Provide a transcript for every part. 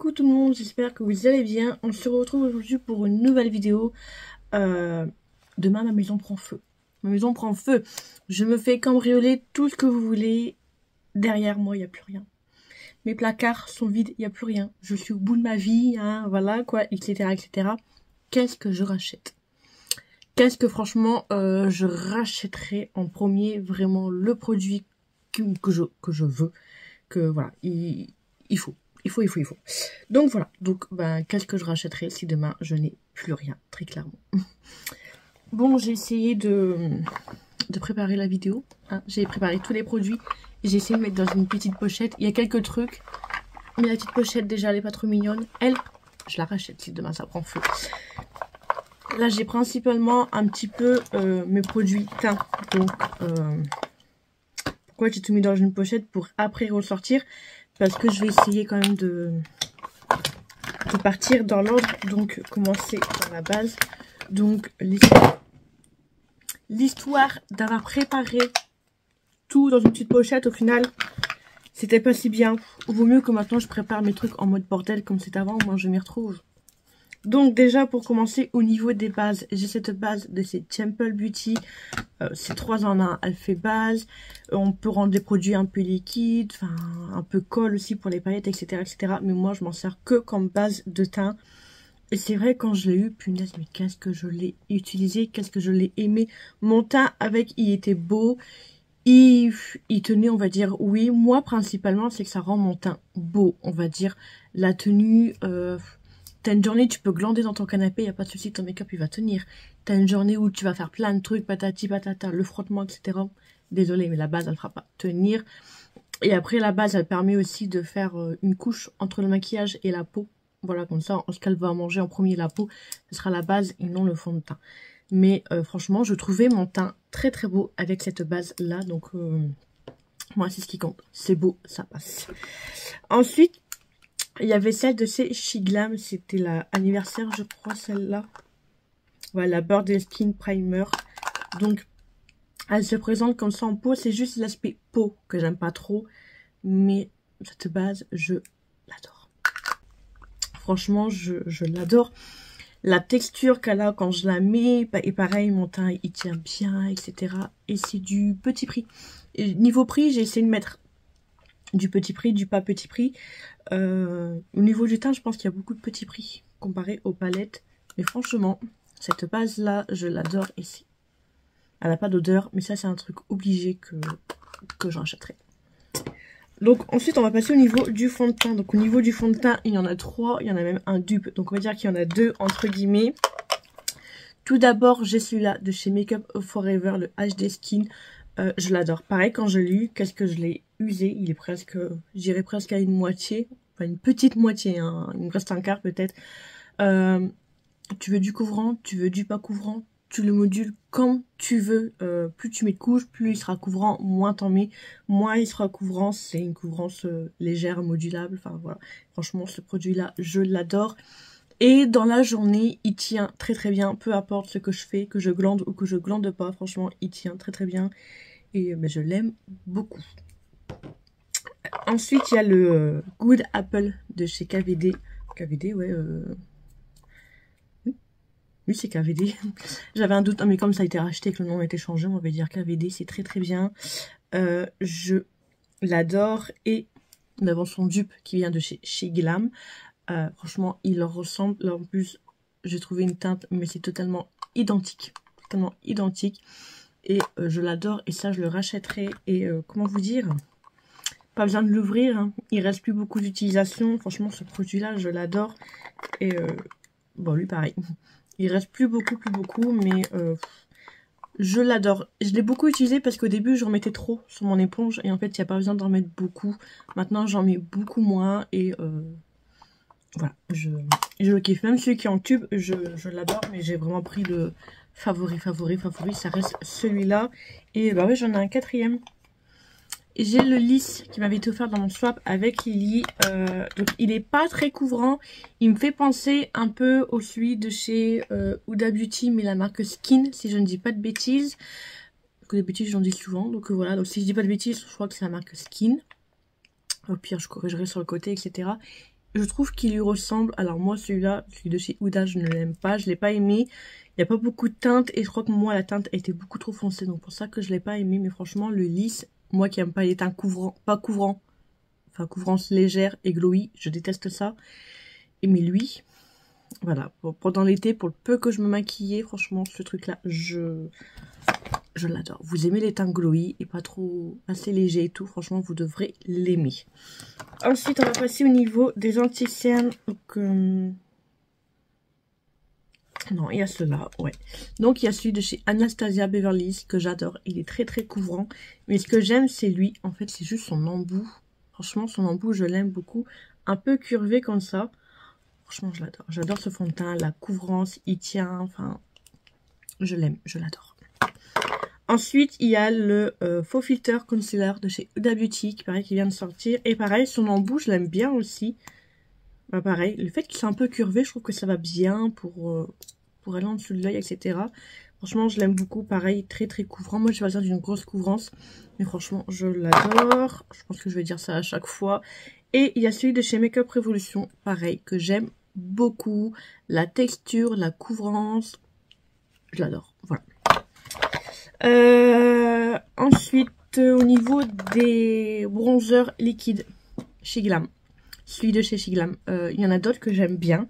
Coucou tout le monde, j'espère que vous allez bien. On se retrouve aujourd'hui pour une nouvelle vidéo. Demain, ma maison prend feu. Ma maison prend feu. Je me fais cambrioler tout ce que vous voulez. Derrière moi, il n'y a plus rien. Mes placards sont vides, il n'y a plus rien. Je suis au bout de ma vie, hein, voilà, quoi, etc., etc. Qu'est-ce que je rachète? Qu'est-ce que franchement, je rachèterai en premier vraiment le produit que je veux. Que voilà, il faut. Il faut. Donc voilà, donc ben, qu'est-ce que je rachèterai si demain je n'ai plus rien, très clairement. Bon, j'ai essayé de préparer la vidéo. Hein. J'ai préparé tous les produits. J'ai essayé de mettre dans une petite pochette. Il y a quelques trucs. Mais la petite pochette, déjà, elle n'est pas trop mignonne. Elle, je la rachète si demain ça prend feu. Là, j'ai principalement un petit peu mes produits teint. Donc, pourquoi j'ai tout mis dans une pochette pour après ressortir? Parce que je vais essayer quand même de partir dans l'ordre. Donc, commencer par la base. Donc, l'histoire d'avoir préparé tout dans une petite pochette, au final, c'était pas si bien. Vaut mieux que maintenant, je prépare mes trucs en mode bordel comme c'était avant. Moi, je m'y retrouve. Donc, déjà, pour commencer, au niveau des bases, j'ai cette base de chez Temple Beauty. C'est 3 en 1, elle fait base. On peut rendre des produits un peu liquides, enfin un peu colle aussi pour les paillettes, etc., etc. Mais moi, je m'en sers que comme base de teint. Et c'est vrai, quand je l'ai eu, punaise, mais qu'est-ce que je l'ai utilisé, qu'est-ce que je l'ai aimé. Mon teint avec, il était beau. Il tenait, on va dire, oui, moi, principalement, c'est que ça rend mon teint beau, on va dire. La tenue... T'as une journée, tu peux glander dans ton canapé, il n'y a pas de souci, ton make-up il va tenir. T'as une journée où tu vas faire plein de trucs, patati patata, le frottement, etc. Désolée, mais la base, elle fera pas tenir. Et après, la base, elle permet aussi de faire une couche entre le maquillage et la peau. Voilà, comme ça, ce qu'elle va manger en premier, la peau, ce sera la base et non le fond de teint. Mais franchement, je trouvais mon teint très très beau avec cette base-là. Donc, moi, c'est ce qui compte. C'est beau, ça passe. Ensuite, il y avait celle de chez Shiglam, c'était l'anniversaire, je crois, celle-là. Voilà, Birthday Skin Primer. Donc, elle se présente comme ça en peau. C'est juste l'aspect peau que j'aime pas trop. Mais cette base, je l'adore. Franchement, je l'adore. La texture qu'elle a quand je la mets, et pareil, mon teint, il tient bien, etc. Et c'est du petit prix. Et niveau prix, j'ai essayé de mettre du petit prix, du pas petit prix. Au niveau du teint, je pense qu'il y a beaucoup de petits prix comparé aux palettes. Mais franchement, cette base-là, je l'adore ici. Elle n'a pas d'odeur, mais ça, c'est un truc obligé que j'achèterai. Donc, ensuite, on va passer au niveau du fond de teint. Donc, au niveau du fond de teint, il y en a 3. Il y en a même un dupe. Donc, on va dire qu'il y en a 2, entre guillemets. Tout d'abord, j'ai celui-là de chez Makeup Forever, le HD Skin. Je l'adore. Pareil, quand je l'ai eu, qu'est-ce que je l'ai usé? Il est presque, j'irais presque à une moitié. Enfin, une petite moitié, hein. Il me reste un quart peut-être. Tu veux du couvrant, tu veux du pas couvrant, tu le modules comme tu veux. Plus tu mets de couches, plus il sera couvrant, moins t'en mets, moins il sera couvrant. C'est une couvrance légère, modulable. Enfin voilà, franchement ce produit-là, je l'adore. Et dans la journée, il tient très très bien, peu importe ce que je fais, que je glande ou que je glande pas. Franchement, il tient très très bien et je l'aime beaucoup. Ensuite, il y a le Good Apple de chez KVD. KVD, ouais. Oui, c'est KVD. J'avais un doute, mais comme ça a été racheté et que le nom a été changé, on va dire KVD. C'est très très bien. Je l'adore. Et nous avons son dupe qui vient de chez Glam. Franchement, il leur ressemble. Là, en plus, j'ai trouvé une teinte, mais c'est totalement identique. Totalement identique. Et je l'adore. Et ça, je le rachèterai. Et comment vous dire? Pas besoin de l'ouvrir, hein. Il reste plus beaucoup d'utilisation. Franchement, ce produit-là, je l'adore. Et bon, lui, pareil. Il reste plus beaucoup, mais je l'adore. Je l'ai beaucoup utilisé parce qu'au début, j'en mettais trop sur mon éponge. Et en fait, il n'y a pas besoin d'en mettre beaucoup. Maintenant, j'en mets beaucoup moins. Et voilà, je le kiffe. Même celui qui est en tube, je l'adore. Mais j'ai vraiment pris le favori. Ça reste celui-là. Et bah ouais, j'en ai un 4e. J'ai le lisse qui m'avait été offert dans mon swap avec Lily. Donc il est pas très couvrant. Il me fait penser un peu au celui de chez Huda Beauty, mais la marque Skin, si je ne dis pas de bêtises. Que des bêtises j'en dis souvent. Donc voilà, donc si je dis pas de bêtises, je crois que c'est la marque Skin. Au pire, je corrigerai sur le côté, etc. je trouve qu'il lui ressemble. Alors moi, celui-là, celui de chez Huda, je ne l'aime pas. Je l'ai pas aimé. Il n'y a pas beaucoup de teinte. Et je crois que moi, la teinte a été beaucoup trop foncée. Donc pour ça que je l'ai pas aimé. Mais franchement, le lisse, moi qui aime pas les teintes couvrants, pas couvrant. Enfin, couvrance légère et glowy. Je déteste ça. Et mais lui, voilà. Pendant l'été, pour le peu que je me maquillais, franchement, ce truc-là, je l'adore. Vous aimez les teintes glowy et pas trop assez léger et tout. Franchement, vous devrez l'aimer. Ensuite, on va passer au niveau des anti-cernes. Donc, non, il y a ceux-là, ouais. Donc, il y a celui de chez Anastasia Beverly Hills que j'adore. Il est très, très couvrant. Mais ce que j'aime, c'est lui. En fait, c'est juste son embout. Franchement, son embout, je l'aime beaucoup. Un peu curvé comme ça. Franchement, je l'adore. J'adore ce fond de teint. La couvrance, il tient. Enfin, je l'aime. Je l'adore. Ensuite, il y a le Faux Filter Concealer de chez Huda Beauty, qui paraît qu'il vient de sortir. Et pareil, son embout, je l'aime bien aussi. Bah, pareil, le fait qu'il soit un peu curvé, je trouve que ça va bien pour aller en dessous de l'œil, etc. Franchement, je l'aime beaucoup. Pareil, très très couvrant. Moi, je vais dire d'une grosse couvrance. Mais franchement, je l'adore. Je pense que je vais dire ça à chaque fois. Et il y a celui de chez Makeup Revolution, pareil, que j'aime beaucoup. La texture, la couvrance, je l'adore. Voilà. Ensuite, au niveau des bronzers liquides chez Glam, celui de chez Glam, il y en a d'autres que j'aime bien,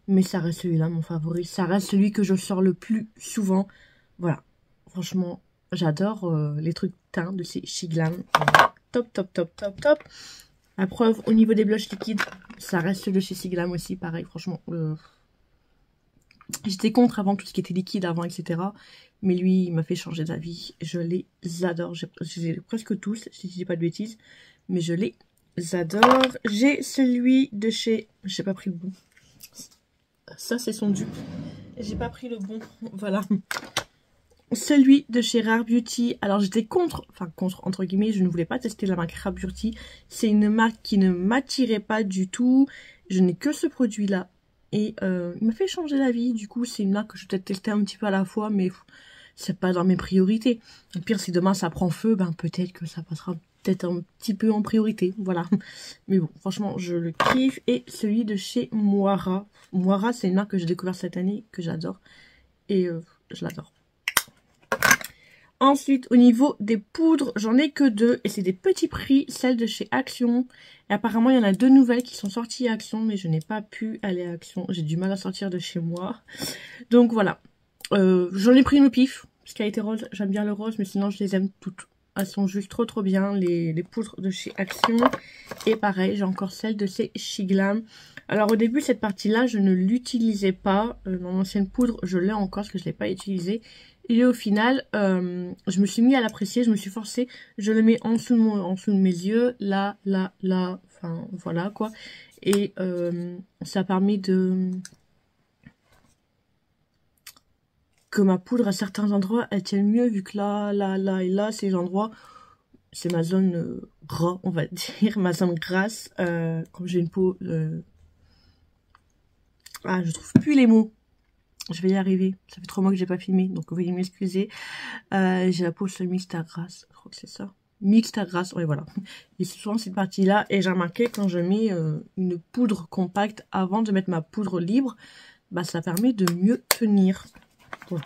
mais ça reste celui-là mon favori. Ça reste celui que je sors le plus souvent. Voilà, franchement, j'adore les trucs teints de chez Glam. Top, top, top, top, top. La preuve, au niveau des blushs liquides, ça reste de chez Glam aussi, pareil, franchement. J'étais contre avant tout ce qui était liquide avant, etc. Mais lui, il m'a fait changer d'avis. Je les adore. J'ai presque tous, si je dis pas de bêtises. Mais je les adore. J'ai celui de chez... J'ai pas pris le bon. Ça, c'est son dupe. J'ai pas pris le bon. Voilà. Celui de chez Rare Beauty. Alors, j'étais contre, entre guillemets, je ne voulais pas tester la marque Rare Beauty. C'est une marque qui ne m'attirait pas du tout. Je n'ai que ce produit-là. Et il m'a fait changer d'avis. Du coup, c'est une marque que je vais peut-être tester un petit peu à la fois, mais c'est pas dans mes priorités. Le pire, si demain ça prend feu, ben peut-être que ça passera peut-être un petit peu en priorité. Voilà. Mais bon, franchement, je le kiffe. Et celui de chez Moira. Moira, c'est une marque que j'ai découvert cette année, que j'adore. Et je l'adore. Ensuite, au niveau des poudres, j'en ai que deux. Et c'est des petits prix, celles de chez Action. Et apparemment, il y en a deux nouvelles qui sont sorties à Action. Mais je n'ai pas pu aller à Action. J'ai du mal à sortir de chez moi. Donc voilà. J'en ai pris une au pif. Parce qu'elle était rose. J'aime bien le rose. Mais sinon, je les aime toutes. Elles sont juste trop trop bien. Les poudres de chez Action. Et pareil, j'ai encore celle de chez Glam. Alors au début, cette partie-là, je ne l'utilisais pas. Mon ancienne poudre, je l'ai encore parce que je ne l'ai pas utilisée. Et au final, je me suis mis à l'apprécier, je me suis forcée. Je le mets en dessous de mes yeux, là, là, là, enfin voilà quoi. Et ça permet que ma poudre à certains endroits, elle tienne mieux vu que là, là, là et là, ces endroits, c'est ma zone gras, on va dire, ma zone grasse. Comme j'ai une peau... Ah, je trouve plus les mots. Je vais y arriver. Ça fait 3 mois que j'ai pas filmé, donc veuillez m'excuser. J'ai la peau mixte à grasse. Je crois que c'est ça. Mixte à grasse, oui voilà. Et c'est souvent cette partie-là. Et j'ai remarqué quand je mets une poudre compacte avant de mettre ma poudre libre, bah ça permet de mieux tenir. Voilà.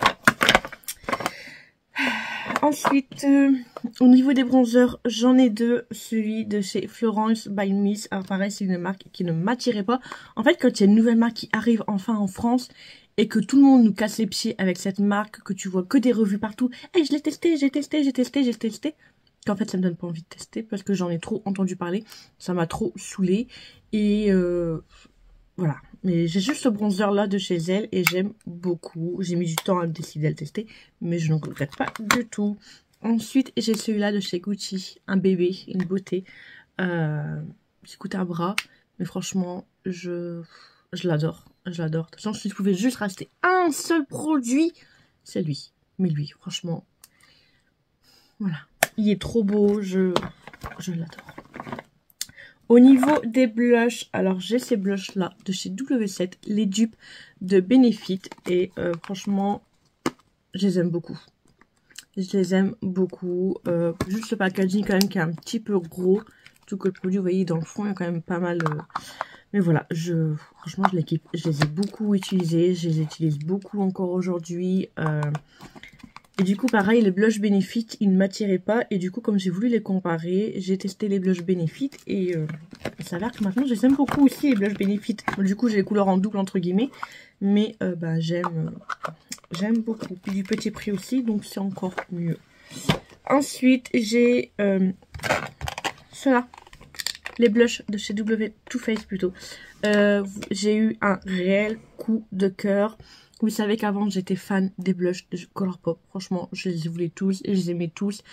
Ensuite, au niveau des bronzers, j'en ai deux. Celui de chez Florence by Miss. Alors pareil, c'est une marque qui ne m'attirait pas. En fait, quand il y a une nouvelle marque qui arrive enfin en France et que tout le monde nous casse les pieds avec cette marque, que tu vois que des revues partout. Et je l'ai testé, j'ai testé, j'ai testé, j'ai testé. Qu'en fait, ça me donne pas envie de tester parce que j'en ai trop entendu parler. Ça m'a trop saoulée. Et voilà. Mais j'ai juste ce bronzer là de chez elle et j'aime beaucoup. J'ai mis du temps à me décider à le tester, mais je ne regrette pas du tout. Ensuite, j'ai celui-là de chez Gucci, un bébé, une beauté. Qui coûte un bras, mais franchement, je l'adore. Je l'adore. De toute façon, si je pouvais juste racheter un seul produit, c'est lui. Mais lui, franchement, voilà. Il est trop beau, je l'adore. Au niveau des blushs, alors j'ai ces blushs là de chez W7, les dupes de Benefit. Et franchement, je les aime beaucoup. Je les aime beaucoup. Juste le packaging quand même qui est un petit peu gros. Tout que le produit, vous voyez, dans le fond, il y a quand même pas mal Mais voilà, franchement, je les ai beaucoup utilisés. Je les utilise beaucoup encore aujourd'hui. Et du coup, pareil, les blushs Benefit, ils ne m'attiraient pas. Et du coup, comme j'ai voulu les comparer, j'ai testé les blushs Benefit. Et il s'avère que maintenant, je les aime beaucoup aussi, les blushs Benefit. Du coup, j'ai les couleurs en double, entre guillemets. Mais bah, j'aime beaucoup. Puis du petit prix aussi, donc c'est encore mieux. Ensuite, j'ai ceux-là. Les blushs de chez Too Faced plutôt. J'ai eu un réel coup de cœur. Vous savez qu'avant j'étais fan des blushs de Colourpop. Franchement, je les voulais tous et je les aimais tous.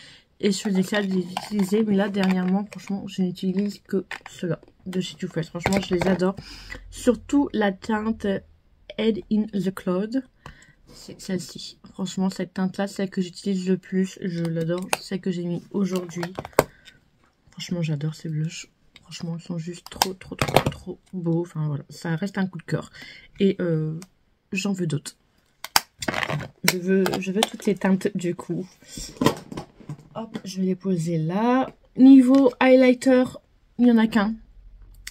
Et je faisais ça de les utiliser. Mais là, dernièrement, franchement, je n'utilise que ceux-là de chez Too Faced. Franchement, je les adore. Surtout la teinte Head in the Cloud. C'est celle-ci. Franchement, cette teinte-là, celle que j'utilise le plus. Je l'adore. Celle que j'ai mis aujourd'hui. Franchement, j'adore ces blushs. Franchement, ils sont juste trop beaux. Enfin, voilà. Ça reste un coup de cœur. Et j'en veux d'autres. Je veux toutes ces teintes, du coup. Hop, je vais les poser là. Niveau highlighter, il n'y en a qu'un.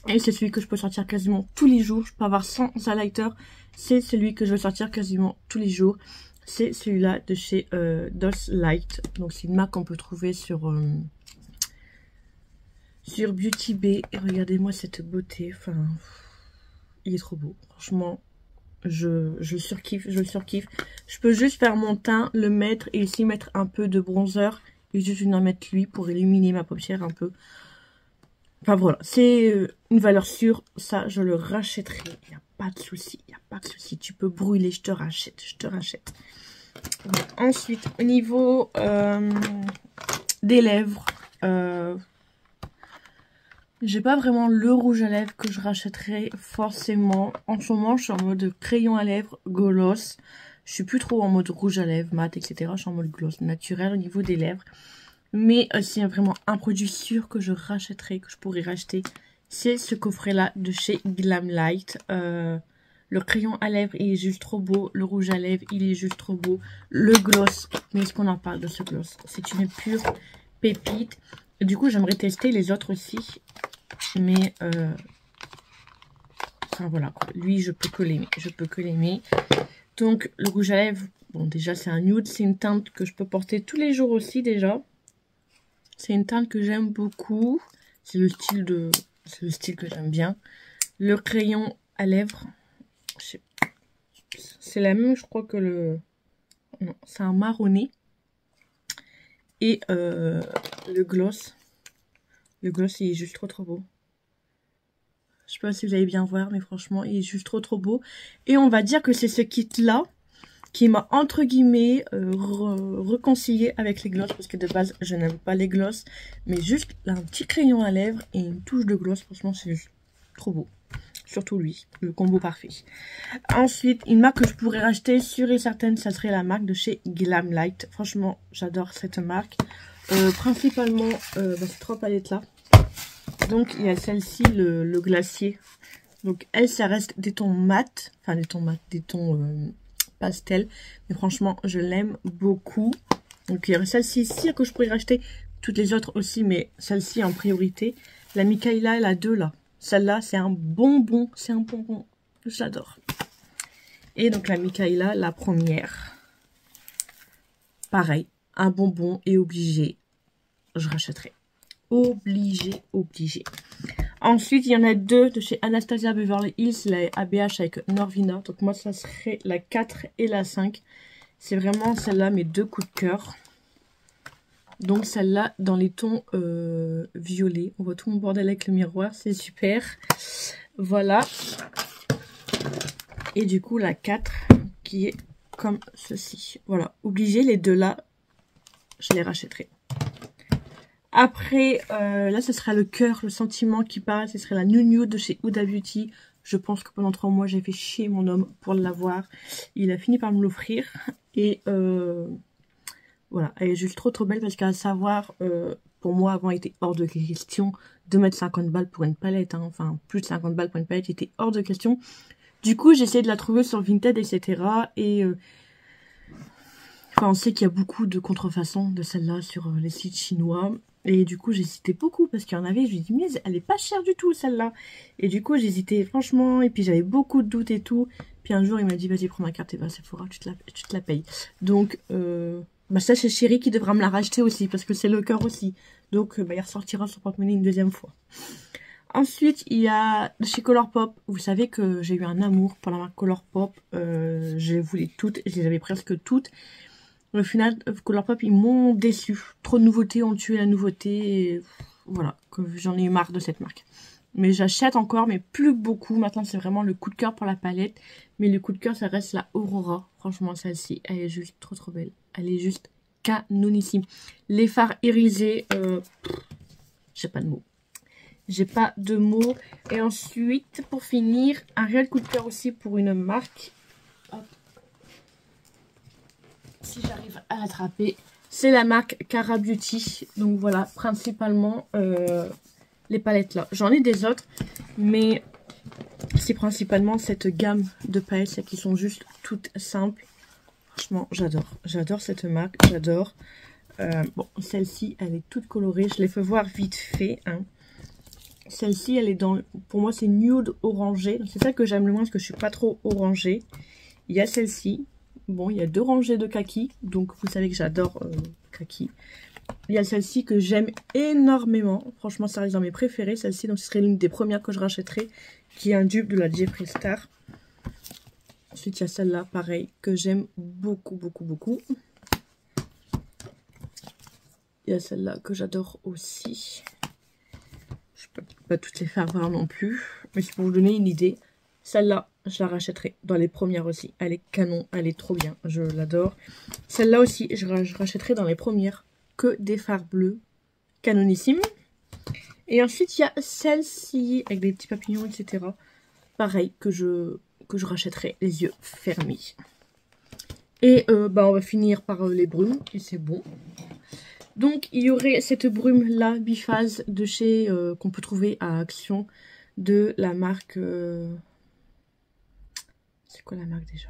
Et c'est celui que je peux sortir quasiment tous les jours. Je peux avoir 100 highlighters. C'est celui que je vais sortir quasiment tous les jours. C'est celui-là de chez Dolce Light. Donc, c'est une marque qu'on peut trouver sur Beauty Bay. Et regardez-moi cette beauté. Enfin, il est trop beau. Franchement, je le surkiffe. Je peux juste faire mon teint, le mettre et ici mettre un peu de bronzer. Et juste venir mettre lui pour illuminer ma paupière un peu. Enfin voilà, c'est une valeur sûre. Ça, je le rachèterai. Il n'y a pas de souci. Tu peux brûler, je te rachète. Ensuite, au niveau des lèvres, j'ai pas vraiment le rouge à lèvres que je rachèterai forcément. En ce moment, je suis en mode crayon à lèvres, gloss. Je suis plus trop en mode rouge à lèvres, mat, etc. Je suis en mode gloss naturel au niveau des lèvres. Mais s'il y a vraiment un produit sûr que je rachèterai, que je pourrais racheter, c'est ce coffret-là de chez Glamlight. Le crayon à lèvres, il est juste trop beau. Le rouge à lèvres, il est juste trop beau. Le gloss, mais est-ce qu'on en parle de ce gloss? C'est une pure pépite. Et du coup, j'aimerais tester les autres aussi. Mais, enfin voilà, quoi. Lui, je peux que l'aimer. Donc, le rouge à lèvres, bon, déjà, c'est un nude. C'est une teinte que je peux porter tous les jours aussi, déjà. C'est une teinte que j'aime beaucoup. C'est le style que j'aime bien. Le crayon à lèvres, c'est la même, je crois que le... Non, c'est un marronné. Et le gloss. Le gloss, il est juste trop beau. Je sais pas si vous allez bien voir, mais franchement, il est juste trop beau. Et on va dire que c'est ce kit-là qui m'a, entre guillemets, réconcilié avec les gloss. Parce que de base, je n'aime pas les gloss. Mais juste un petit crayon à lèvres et une touche de gloss. Franchement, c'est juste trop beau. Surtout lui, le combo parfait. Ensuite, une marque que je pourrais racheter, sûre et certaine, ça serait la marque de chez Glamlight. Franchement, j'adore cette marque. Principalement, ces trois palettes-là. Donc, il y a celle-ci, le glacier. Donc, elle, ça reste des tons mat. Enfin, des tons pastel. Mais franchement, je l'aime beaucoup. Donc, il y aurait celle-ci ici que je pourrais racheter. Toutes les autres aussi, mais celle-ci en priorité. La Micaela, elle a deux là. Celle-là, c'est un bonbon. J'adore. Et donc, la Micaela, la première. Pareil, un bonbon et obligé. Je rachèterai. Obligé. Ensuite, il y en a deux de chez Anastasia Beverly Hills, la ABH avec Norvina. Donc moi, ça serait la 4 et la 5. C'est vraiment celle-là, mes deux coups de cœur. Donc celle-là, dans les tons violets. On voit tout mon bordel avec le miroir, c'est super. Voilà. Et du coup, la 4 qui est comme ceci. Voilà, obligé, les deux là, je les rachèterai. Après, là, ce sera le cœur, le sentiment qui parle. Ce serait la Nude de chez Huda Beauty. Je pense que pendant 3 mois, j'ai fait chier mon homme pour l'avoir. Il a fini par me l'offrir. Et voilà, elle est juste trop belle parce qu'à savoir, pour moi, avant, il était hors de question de mettre 50 balles pour une palette. Hein. Enfin, plus de 50 balles pour une palette, était hors de question. Du coup, j'ai essayé de la trouver sur Vinted, etc. Et... enfin, on sait qu'il y a beaucoup de contrefaçons de celle-là sur les sites chinois. Et du coup, j'hésitais beaucoup parce qu'il y en avait, je lui ai dit, mais elle est pas chère du tout, celle-là. Et du coup, j'hésitais franchement, et puis j'avais beaucoup de doutes et tout. Puis un jour, il m'a dit, vas-y, prends ma carte et va à Sephora, tu te la payes. Donc, bah ça, c'est Chéri qui devra me la racheter aussi, parce que c'est le cœur aussi. Donc, bah, il ressortira son porte-monnaie une deuxième fois. Ensuite, il y a chez Colourpop. Vous savez que j'ai eu un amour pour la marque Colourpop. Je les voulais toutes, je les avais presque toutes. Au final, Colourpop, ils m'ont déçu. Trop de nouveautés ont tué la nouveauté. Et voilà, j'en ai eu marre de cette marque. Mais j'achète encore, mais plus beaucoup. Maintenant, c'est vraiment le coup de cœur pour la palette. Mais le coup de cœur, ça reste la Aurora. Franchement, celle-ci, elle est juste trop belle. Elle est juste canonissime. Les fards irisés, j'ai pas de mots. J'ai pas de mots. Et ensuite, pour finir, un réel coup de cœur aussi pour une marque. Hop. Si j'arrive à l'attraper, c'est la marque Cara Beauty. Donc voilà, principalement les palettes là. J'en ai des autres, mais c'est principalement cette gamme de palettes là, qui sont juste toutes simples. Franchement, j'adore. J'adore cette marque, j'adore. Bon, celle-ci, elle est toute colorée. Je l'ai fait voir vite fait. Hein. Celle-ci, elle est dans... Pour moi, c'est nude orangé. C'est ça que j'aime le moins, parce que je suis pas trop orangée. Il y a celle-ci. Bon, il y a 2 rangées de kaki. Donc, vous savez que j'adore kaki. Il y a celle-ci que j'aime énormément. Franchement, ça reste dans mes préférées. Celle-ci, donc ce serait l'une des premières que je rachèterais. Qui est un dupe de la Jeffree Star. Ensuite, il y a celle-là, pareil, que j'aime beaucoup. Il y a celle-là que j'adore aussi. Je peux pas toutes les faire voir non plus. Mais c'est pour vous donner une idée. Celle-là, je la rachèterai dans les premières aussi. Elle est canon, elle est trop bien. Je l'adore. Celle-là aussi, je rachèterai dans les premières. Que des fards bleus. Canonissime. Et ensuite, il y a celle-ci, avec des petits papillons, etc. Pareil, que je rachèterai les yeux fermés. Et bah, on va finir par les brumes. Et c'est bon. Donc, il y aurait cette brume-là, biphase, de chez... qu'on peut trouver à Action. De la marque... C'est quoi la marque déjà?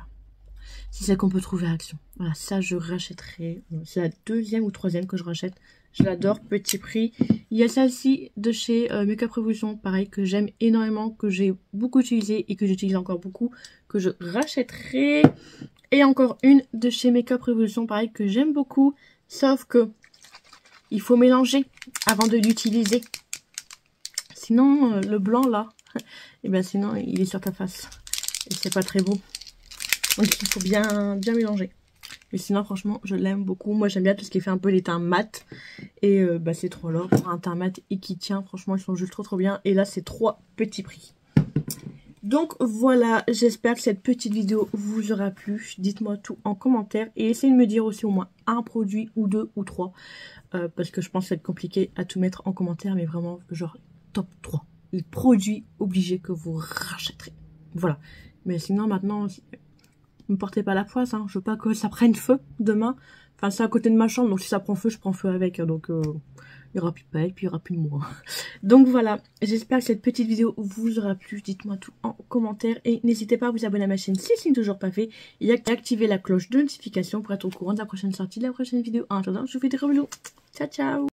C'est celle qu'on peut trouver à Action. Voilà, ça je rachèterai. C'est la 2e ou 3e que je rachète. Je l'adore, petit prix. Il y a celle-ci de chez Make Up Revolution, pareil, que j'aime énormément, que j'ai beaucoup utilisé et que j'utilise encore beaucoup, que je rachèterai. Et encore une de chez Make Up Revolution, pareil, que j'aime beaucoup, sauf que il faut mélanger avant de l'utiliser. Sinon, le blanc là, et ben sinon il est sur ta face. Et c'est pas très beau. Donc il faut bien mélanger. Mais sinon franchement je l'aime beaucoup. Moi j'aime bien tout ce qui fait un peu les teints mat. Et bah c'est trop l'or pour un teint mat et qui tient. Franchement ils sont juste trop bien. Et là c'est 3 petits prix. Donc voilà, j'espère que cette petite vidéo vous aura plu. Dites-moi tout en commentaire. Et essayez de me dire aussi au moins un produit ou 2 ou 3. Parce que je pense que ça va être compliqué à tout mettre en commentaire. Mais vraiment genre top 3. Les produits obligés que vous rachèterez. Voilà. Mais sinon maintenant... Ne me portez pas la poisse, hein. Je veux pas que ça prenne feu demain. Enfin, c'est à côté de ma chambre, donc si ça prend feu, je prends feu avec. Donc, il n'y aura plus de paille, puis il n'y aura plus de moi. Donc voilà, j'espère que cette petite vidéo vous aura plu. Dites-moi tout en commentaire. Et n'hésitez pas à vous abonner à ma chaîne si ce n'est toujours pas fait. Et à activer la cloche de notification pour être au courant de la prochaine sortie, de la prochaine vidéo. En attendant, je vous fais des gros bisous. Ciao, ciao!